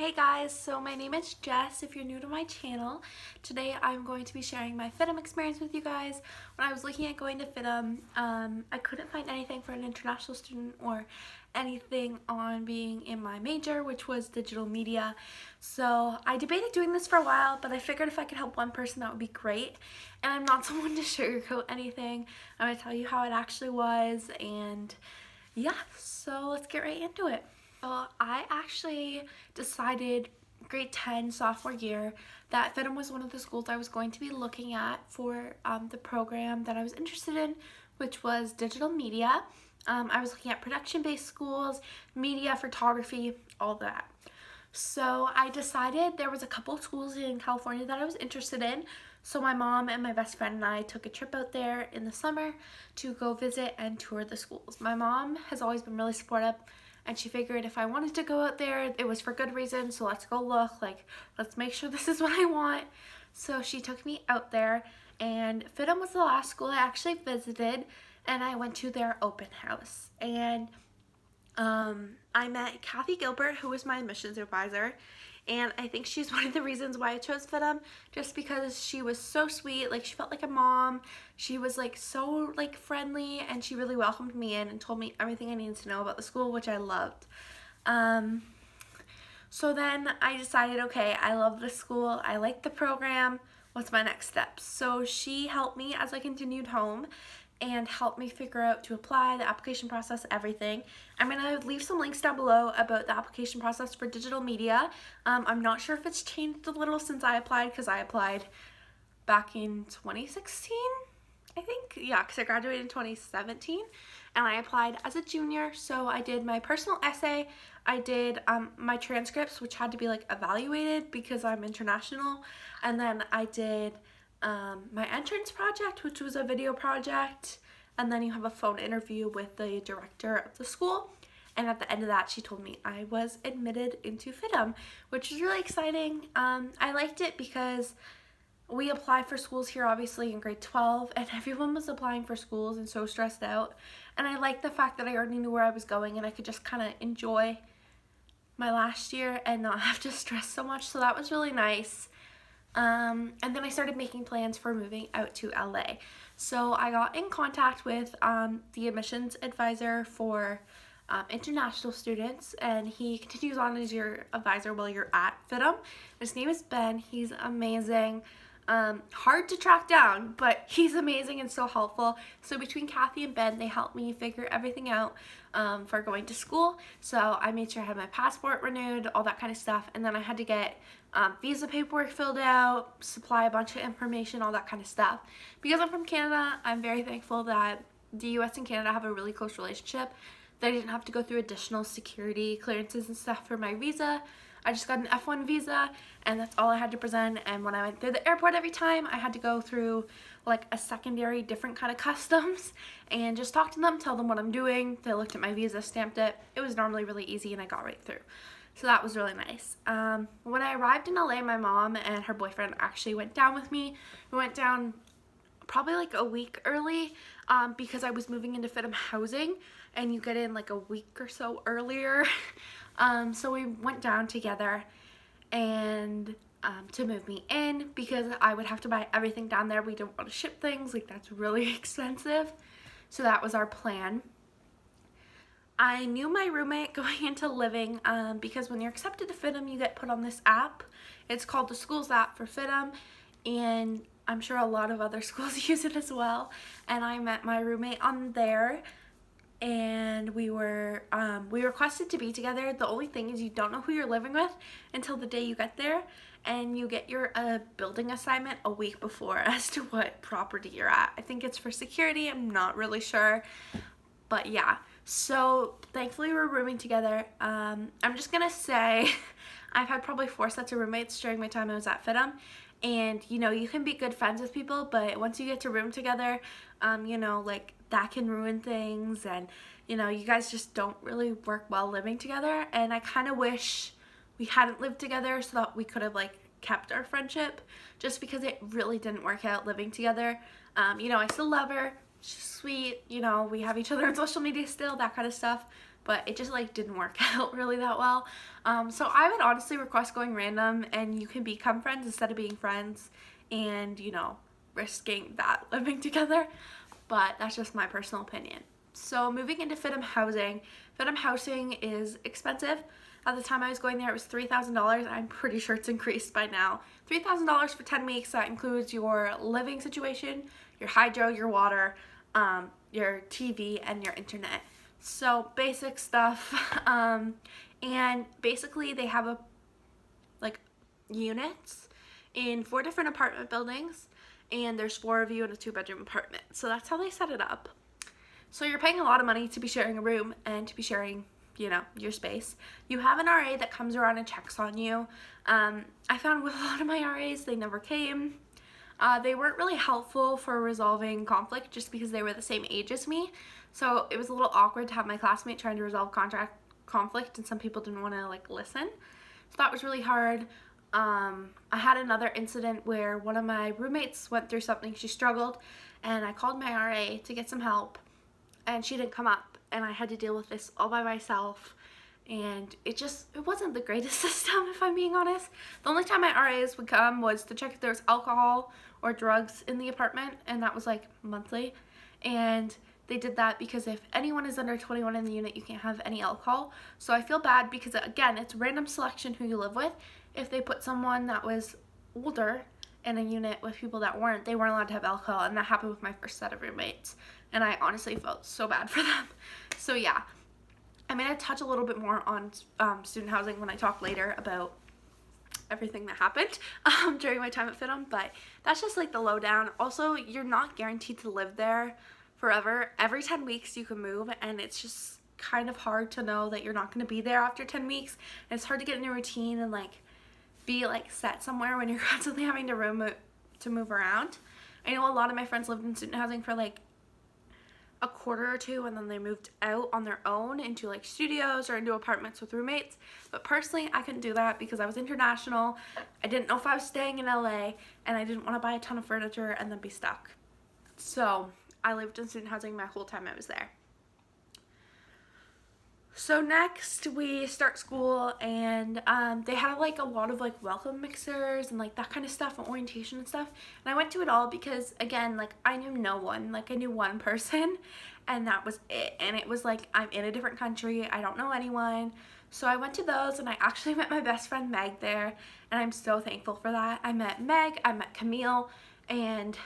Hey guys, so my name is Jess if you're new to my channel. Today I'm going to be sharing my FIDM experience with you guys. When I was looking at going to FIDM, I couldn't find anything for an international student or anything on being in my major, which was digital media. So I debated doing this for a while, but I figured if I could help one person that would be great. And I'm not someone to sugarcoat anything. I'm going to tell you how it actually was, and yeah, so let's get right into it. So I actually decided grade 10 sophomore year that FIDM was one of the schools I was going to be looking at for the program that I was interested in, which was digital media. I was looking at production-based schools, media, photography, all that. So I decided there was a couple schools in California that I was interested in. So my mom and my best friend and I took a trip out there in the summer to go visit and tour the schools. My mom has always been really supportive, and she figured if I wanted to go out there, it was for good reason, so let's go look, let's make sure this is what I want. So she took me out there, and FIDM was the last school I actually visited, and I went to their open house. And I met Kathy Gilbert, who was my admissions advisor, and I think she's one of the reasons why I chose FIDM, just because she was so sweet. She felt like a mom. She was so friendly, and she really welcomed me in and told me everything I needed to know about the school, which I loved. So then I decided, okay, I love this school, I like the program, what's my next steps? So she helped me as I continued home and helped me figure out to apply, the application process, everything. I'm gonna leave some links down below about the application process for digital media. I'm not sure if it's changed a little since I applied, because I applied back in 2016, I think. Yeah, because I graduated in 2017, and I applied as a junior. So I did my personal essay, I did my transcripts, which had to be evaluated because I'm international, and then I did my entrance project, which was a video project, and then you have a phone interview with the director of the school. And at the end of that, she told me I was admitted into FIDM, which is really exciting. I liked it because we applied for schools here obviously in grade 12, and everyone was applying for schools and so stressed out. And I liked the fact that I already knew where I was going, and I could just kind of enjoy my last year and not have to stress so much. So that was really nice. And then I started making plans for moving out to LA. So I got in contact with the admissions advisor for international students, and he continues on as your advisor while you're at FIDM. His name is Ben. He's amazing. Hard to track down, but he's amazing and so helpful. So between Kathy and Ben, they helped me figure everything out for going to school. So I made sure I had my passport renewed, all that kind of stuff, and then I had to get visa paperwork filled out, supply a bunch of information, all that kind of stuff. Because I'm from Canada, I'm very thankful that the US and Canada have a really close relationship, that I didn't have to go through additional security clearances and stuff for my visa. I just got an F1 visa, and that's all I had to present. And when I went through the airport every time, I had to go through a secondary different kind of customs and just talk to them, tell them what I'm doing. They looked at my visa, stamped it. It was normally really easy, and I got right through. So that was really nice. When I arrived in LA, my mom and her boyfriend actually went down with me. We went down probably a week early because I was moving into FIDM housing, and you get in a week or so earlier. So we went down together and to move me in, because I would have to buy everything down there. We don't want to ship things, that's really expensive. So that was our plan. I knew my roommate going into living because when you're accepted to FIDM, you get put on this app. It's called the Schools app for FIDM, and I'm sure a lot of other schools use it as well. And I met my roommate on there, and we requested to be together. The only thing is you don't know who you're living with until the day you get there, and you get your building assignment a week before as to what property you're at. I think it's for security, I'm not really sure, but yeah. So thankfully we're rooming together. I'm just gonna say I've had probably 4 sets of roommates during my time I was at FIDM, and you can be good friends with people, but once you get to room together, that can ruin things, and you guys just don't really work well living together. And I kind of wish we hadn't lived together so that we could have kept our friendship, just because it really didn't work out living together. I still love her, she's sweet, we have each other on social media still, that kind of stuff, but it just like didn't work out really that well. So I would honestly request going random, and you can become friends instead of being friends, and you know, risking that living together. But that's just my personal opinion. So moving into FIDM housing. FIDM housing is expensive. At the time I was going there, it was $3,000. I'm pretty sure it's increased by now. $3,000 for 10 weeks. That includes your living situation, your hydro, your water, your TV, and your internet. So basic stuff. And basically they have units in 4 different apartment buildings, and there's 4 of you in a 2-bedroom apartment. So that's how they set it up. So you're paying a lot of money to be sharing a room and to be sharing, you know, your space. You have an RA that comes around and checks on you. I found with a lot of my RAs, they never came. They weren't really helpful for resolving conflict just because they were the same age as me. So it was a little awkward to have my classmate trying to resolve conflict, and some people didn't want to like listen. So that was really hard. I had another incident where one of my roommates went through something. She struggled, and I called my RA to get some help, and she didn't come up, and I had to deal with this all by myself, and it wasn't the greatest system, if I'm being honest. The only time my RAs would come was to check if there was alcohol or drugs in the apartment, and that was like monthly. And they did that because if anyone is under 21 in the unit, you can't have any alcohol. So I feel bad because, again, it's random selection who you live with. If they put someone that was older in a unit with people that weren't, they weren't allowed to have alcohol, and that happened with my first set of roommates, and I honestly felt so bad for them. So yeah, I'm going to touch a little bit more on student housing when I talk later about everything that happened during my time at FIDM, but that's just like the lowdown. Also, you're not guaranteed to live there forever. Every 10 weeks you can move, and it's just kind of hard to know that you're not going to be there after 10 weeks, and it's hard to get in a routine and like be like set somewhere when you're constantly having to move around. I know a lot of my friends lived in student housing for like a quarter or 2, and then they moved out on their own into like studios or into apartments with roommates. But personally, I couldn't do that because I was international. I didn't know if I was staying in LA, and I didn't want to buy a ton of furniture and then be stuck. So I lived in student housing my whole time I was there. So next we start school, and they had like a lot of like welcome mixers and like that kind of stuff and orientation and stuff, and I went to it all because, again, like I knew no one. Like I knew one person, and that was it. And it was like, I'm in a different country, I don't know anyone. So I went to those, and I actually met my best friend Meg there, and I'm so thankful for that. I met Meg, I met Camille, and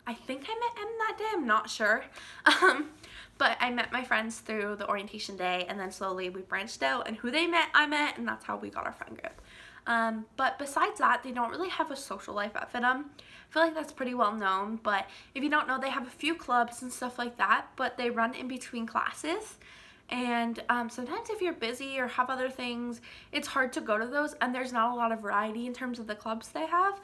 I think I met Em that day, I'm not sure. But I met my friends through the orientation day, and then slowly we branched out, and who they met, I met, and that's how we got our friend group. But besides that, they don't really have a social life at FIDM. I feel like that's pretty well known, but if you don't know, they have a few clubs and stuff like that, but they run in between classes. And sometimes if you're busy or have other things, it's hard to go to those, and there's not a lot of variety in terms of the clubs they have.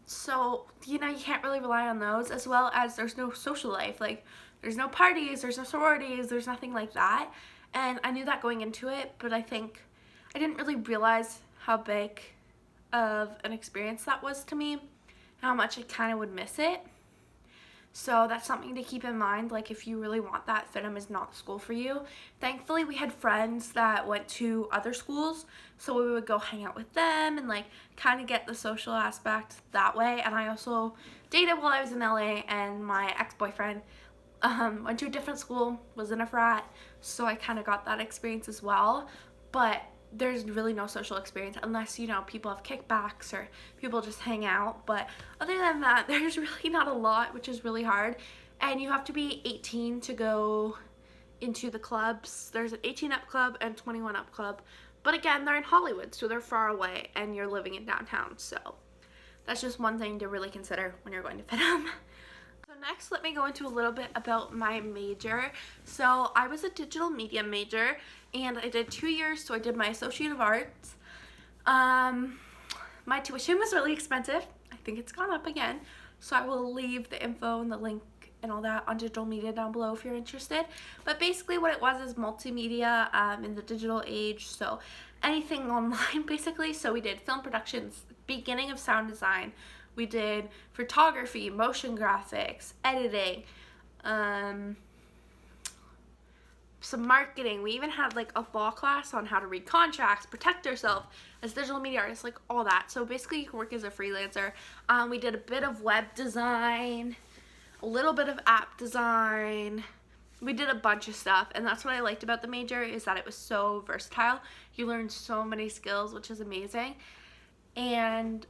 So, you know, you can't really rely on those, as well as there's no social life. Like, there's no parties, there's no sororities, there's nothing like that. And I knew that going into it, but I think I didn't really realize how big of an experience that was to me, how much I kind of would miss it. So that's something to keep in mind. Like, if you really want that, FIDM is not the school for you. Thankfully, we had friends that went to other schools, so we would go hang out with them and like kind of get the social aspect that way. And I also dated while I was in LA, and my ex-boyfriend went to a different school, was in a frat, so I kind of got that experience as well. But there's really no social experience unless, you know, people have kickbacks or people just hang out. But other than that, there's really not a lot, which is really hard. And you have to be 18 to go into the clubs. There's an 18 up club and 21 up club, but again, they're in Hollywood, so they're far away, and you're living in downtown. So that's just one thing to really consider when you're going to FIDM. So next, let me go into a little bit about my major. So I was a digital media major, and I did 2 years, so I did my Associate of Arts. My tuition was really expensive. I think it's gone up again, so I will leave the info and the link and all that on digital media down below if you're interested. But basically what it was is multimedia in the digital age, so anything online basically. So we did film productions, beginning of sound design, we did photography, motion graphics, editing, some marketing. We even had like a law class on how to read contracts, protect yourself as digital media artists, like all that. So basically you can work as a freelancer. We did a bit of web design, a little bit of app design. We did a bunch of stuff, and that's what I liked about the major, is that it was so versatile. You learned so many skills, which is amazing. And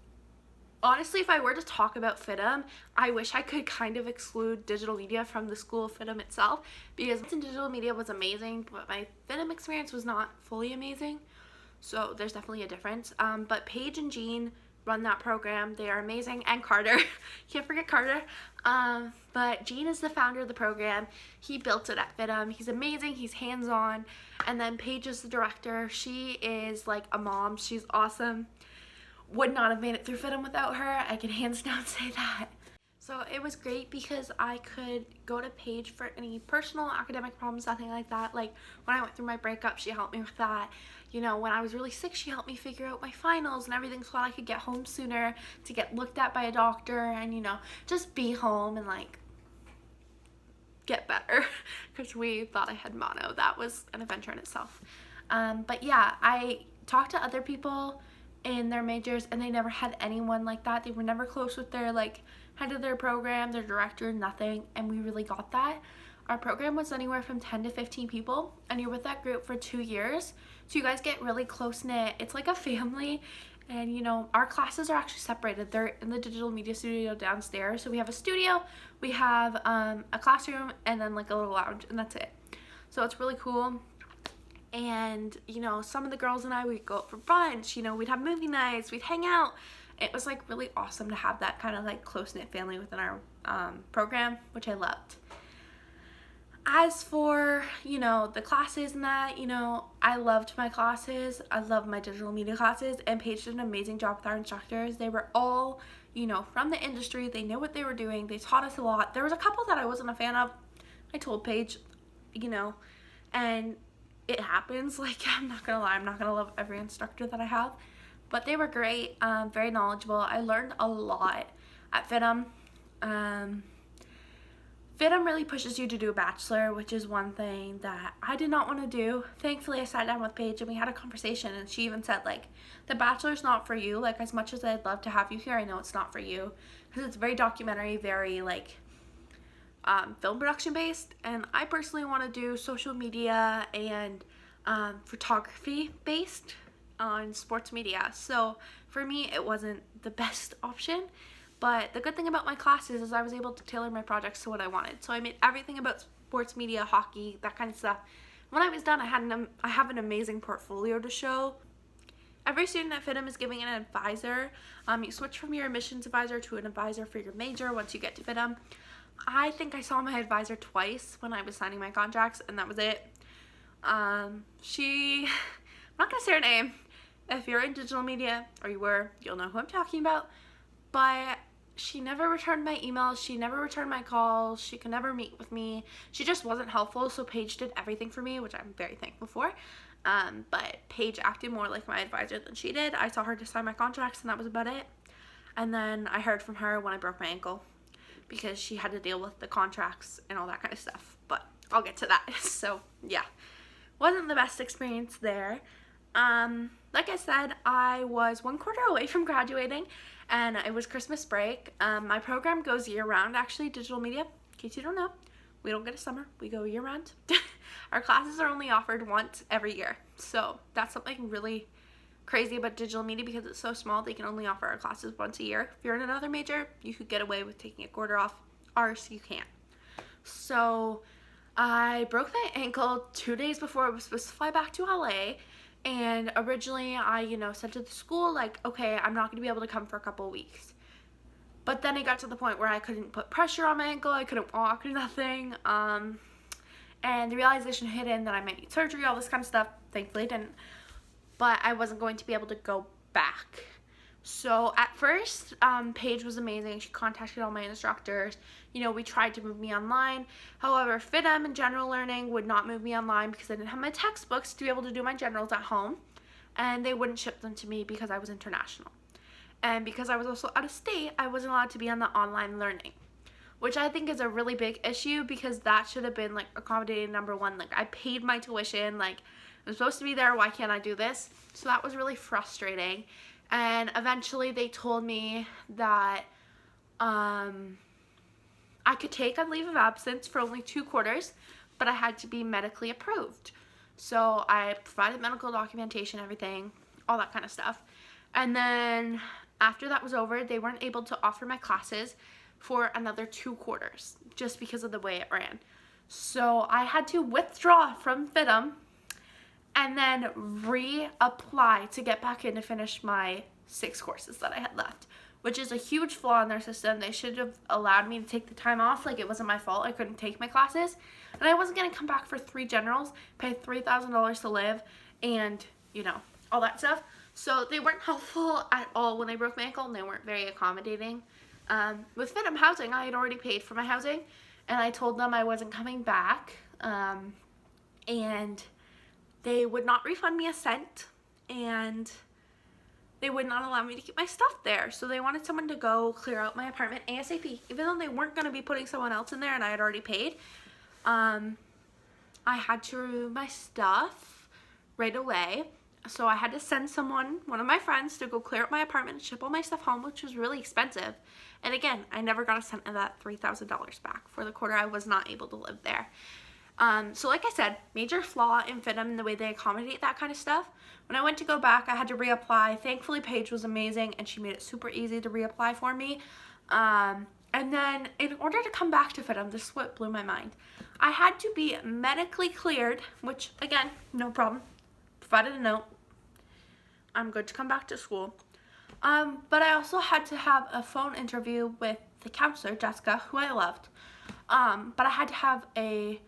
honestly, if I were to talk about FIDM, I wish I could kind of exclude digital media from the school of FIDM itself, because digital media was amazing, but my FIDM experience was not fully amazing. So there's definitely a difference. But Paige and Jean run that program. They are amazing. And Carter. Can't forget Carter. But Jean is the founder of the program. He built it at FIDM. He's amazing. He's hands-on. And then Paige is the director. She is like a mom. She's awesome. Would not have made it through FIDM without her. I can hands down say that. So it was great because I could go to Paige for any personal academic problems, nothing like that. Like when I went through my breakup, she helped me with that. You know, when I was really sick, she helped me figure out my finals and everything so that I could get home sooner to get looked at by a doctor and, you know, just be home and like get better, because we thought I had mono. That was an adventure in itself. But yeah, I talked to other people in their majors and they never had anyone like that. They were never close with their like head of their program, their director, nothing, and we really got that. Our program was anywhere from 10 to 15 people, and you're with that group for 2 years, so you guys get really close-knit. It's like a family. And you know, our classes are actually separated. They're in the digital media studio downstairs. So we have a studio, we have a classroom, and then like a little lounge, and that's it. So it's really cool. And you know, some of the girls and I, we'd go out for brunch, you know, we'd have movie nights, we'd hang out. It was like really awesome to have that kind of like close-knit family within our program, which I loved. As for, you know, the classes and that, you know, I loved my classes. I loved my digital media classes, and Paige did an amazing job with our instructors. They were all, you know, from the industry. They knew what they were doing. They taught us a lot. There was a couple that I wasn't a fan of. I told Paige, you know, and it happens. Like, I'm not gonna lie, I'm not gonna love every instructor that I have, but they were great, very knowledgeable. I learned a lot at FIDM. FIDM really pushes you to do a bachelor, which is one thing that I did not want to do. Thankfully, I sat down with Paige and we had a conversation, and she even said, like, the bachelor's not for you. Like, as much as I'd love to have you here, I know it's not for you, because it's very documentary, very, like, film production based, and I personally want to do social media and photography based on sports media. So for me, it wasn't the best option. But the good thing about my classes is I was able to tailor my projects to what I wanted. So I made everything about sports media, hockey, that kind of stuff. When I was done, I have an amazing portfolio to show. Every student at FIDM is giving an advisor. You switch from your admissions advisor to an advisor for your major once you get to FIDM. I think I saw my advisor twice when I was signing my contracts, and that was it. I'm not going to say her name. If you're in digital media, or you were, you'll know who I'm talking about. But she never returned my emails, she never returned my calls, she could never meet with me. She just wasn't helpful, so Paige did everything for me, which I'm very thankful for. But Paige acted more like my advisor than she did. I saw her to sign my contracts, and that was about it. And then I heard from her when I broke my ankle, because she had to deal with the contracts and all that kind of stuff. But I'll get to that. So yeah, wasn't the best experience there. Like I said, I was 1 quarter away from graduating, and it was Christmas break. My program goes year-round, actually, digital media. In case you don't know, we don't get a summer, we go year-round. Our classes are only offered once every year, so that's something really crazy about digital media, because it's so small. They can only offer our classes once a year. If you're in another major, you could get away with taking a quarter off. Ours, you can't. So I broke my ankle 2 days before I was supposed to fly back to LA. And originally I, said to the school, like, okay, I'm not going to be able to come for a couple of weeks. But then it got to the point where I couldn't put pressure on my ankle, I couldn't walk or nothing. And the realization hit in that I might need surgery, all this kind of stuff. Thankfully I didn't. But I wasn't going to be able to go back. So at first, Paige was amazing. She contacted all my instructors. We tried to move me online. However, FIDM and general learning would not move me online because I didn't have my textbooks to be able to do my generals at home. And they wouldn't ship them to me because I was international. And because I was also out of state, I wasn't allowed to be on the online learning. which I think is a really big issue because that should have been like accommodating number one. Like I paid my tuition, like I'm supposed to be there, why can't I do this? So that was really frustrating. And eventually they told me that I could take a leave of absence for only 2 quarters, but I had to be medically approved. So I provided medical documentation, everything, all that kind of stuff. And then after that was over, they weren't able to offer my classes for another 2 quarters just because of the way it ran. So I had to withdraw from FIDM and then reapply to get back in to finish my 6 courses that I had left, which is a huge flaw in their system. They should have allowed me to take the time off. Like, it wasn't my fault. I couldn't take my classes. And I wasn't going to come back for 3 generals, pay $3,000 to live, and, you know, all that stuff. So they weren't helpful at all when I broke my ankle, and they weren't very accommodating. With FIDM housing, I had already paid for my housing, and I told them I wasn't coming back, and they would not refund me a cent, and they would not allow me to keep my stuff there. So they wanted someone to go clear out my apartment ASAP, even though they weren't going to be putting someone else in there and I had already paid. I had to remove my stuff right away. So I had to send one of my friends, to go clear up my apartment and ship all my stuff home, which was really expensive. And again, I never got a cent of that $3,000 back for the quarter I was not able to live there. So like I said, major flaw in FIDM in the way they accommodate that kind of stuff. When I went to go back, I had to reapply. Thankfully, Paige was amazing, and she made it super easy to reapply for me. And then in order to come back to FIDM, this is what blew my mind. I had to be medically cleared, which, again, no problem. Provided a note. I'm good to come back to school. But I also had to have a phone interview with the counselor, Jessica, who I loved. But I had to have a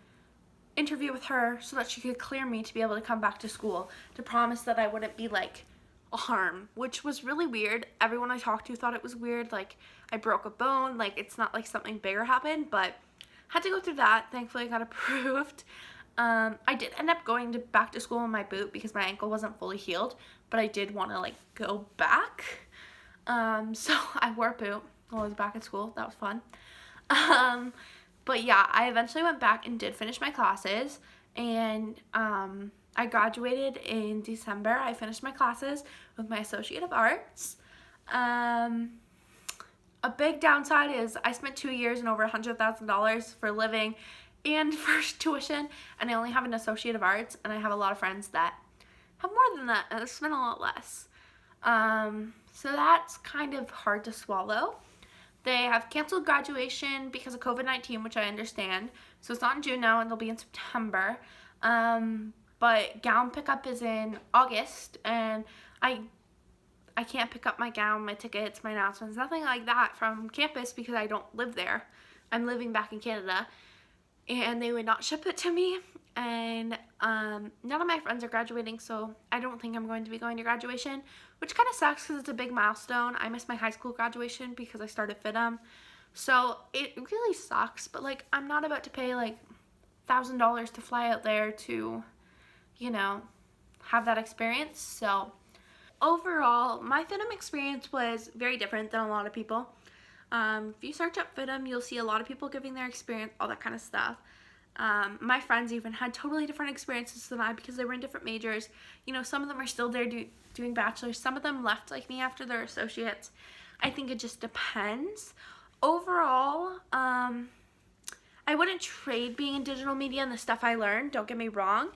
interview with her so that she could clear me to be able to come back to school, to promise that I wouldn't be like a harm, which was really weird. Everyone I talked to thought it was weird, like I broke a bone, like it's not like something bigger happened, but had to go through that. Thankfully I got approved. I did end up going back to school in my boot because my ankle wasn't fully healed, but I did want to like go back. So I wore a boot while I was back at school. That was fun. But yeah, I eventually went back and did finish my classes, and I graduated in December. I finished my classes with my Associate of Arts. A big downside is I spent 2 years and over $100,000 for living and for tuition, and I only have an Associate of Arts, and I have a lot of friends that have more than that and have spent a lot less. So that's kind of hard to swallow. They have canceled graduation because of COVID-19, which I understand. So it's not in June now, and it'll be in September. But gown pickup is in August, and I can't pick up my gown, my tickets, my announcements, nothing like that from campus because I don't live there. I'm living back in Canada, and they would not ship it to me. And none of my friends are graduating, so I don't think I'm going to be going to graduation, which kind of sucks because it's a big milestone. I missed my high school graduation because I started FIDM, so it really sucks. But like, I'm not about to pay like $1,000 to fly out there to, you know, have that experience. So overall, my FIDM experience was very different than a lot of people. If you search up FIDM, you'll see a lot of people giving their experience, all that kind of stuff. My friends even had totally different experiences than I because they were in different majors. You know, some of them are still there doing bachelors. Some of them left like me after their associates. I think it just depends. Overall, I wouldn't trade being in digital media and the stuff I learned, don't get me wrong.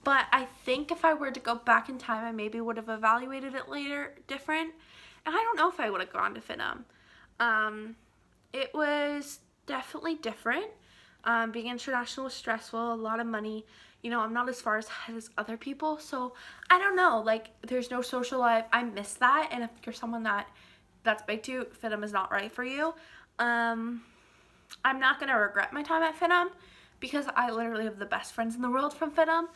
But I think if I were to go back in time, I maybe would have evaluated it later different. And I don't know if I would have gone to FIDM. It was definitely different. Being international was stressful, a lot of money. You know, I'm not as far ahead as other people, so I don't know. Like, there's no social life. I miss that, and if you're someone that's big too, FIDM is not right for you. I'm not gonna regret my time at FIDM because I literally have the best friends in the world from FIDM.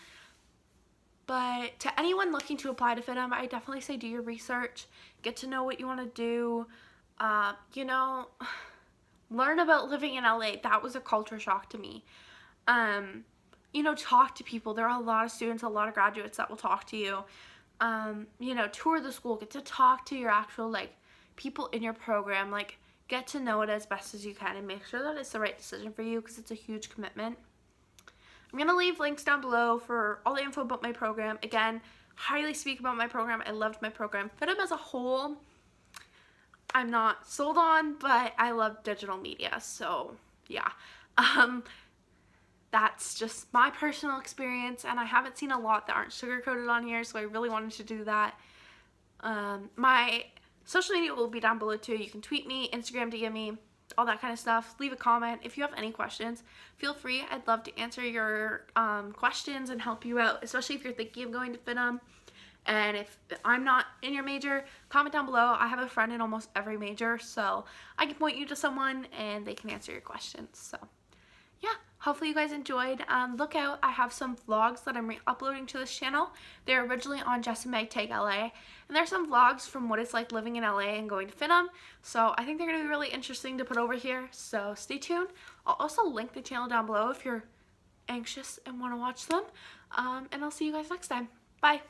But to anyone looking to apply to FIDM, I definitely say do your research, get to know what you want to do. You know, learn about living in LA. That was a culture shock to me. You know, talk to people. There are a lot of students, a lot of graduates that will talk to you. You know, tour the school, get to talk to your actual, like, people in your program. Like, get to know it as best as you can and make sure that it's the right decision for you, because it's a huge commitment. I'm going to leave links down below for all the info about my program. Again, highly speak about my program. I loved my program. FIDM as a whole, I'm not sold on, but I love digital media, so yeah. That's just my personal experience, and I haven't seen a lot that aren't sugar-coated on here, so I really wanted to do that. My social media will be down below too. You can tweet me, Instagram, DM me, all that kind of stuff. Leave a comment. If you have any questions, feel free. I'd love to answer your questions and help you out, especially if you're thinking of going to FIDM. And if I'm not in your major, comment down below. I have a friend in almost every major, so I can point you to someone and they can answer your questions. So yeah, hopefully you guys enjoyed. Look out, I have some vlogs that I'm re-uploading to this channel. They're originally on Jess and Meg Take LA, and there's some vlogs from what it's like living in LA and going to FIDM, so I think they're going to be really interesting to put over here, so stay tuned. I'll also link the channel down below if you're anxious and want to watch them, and I'll see you guys next time. Bye!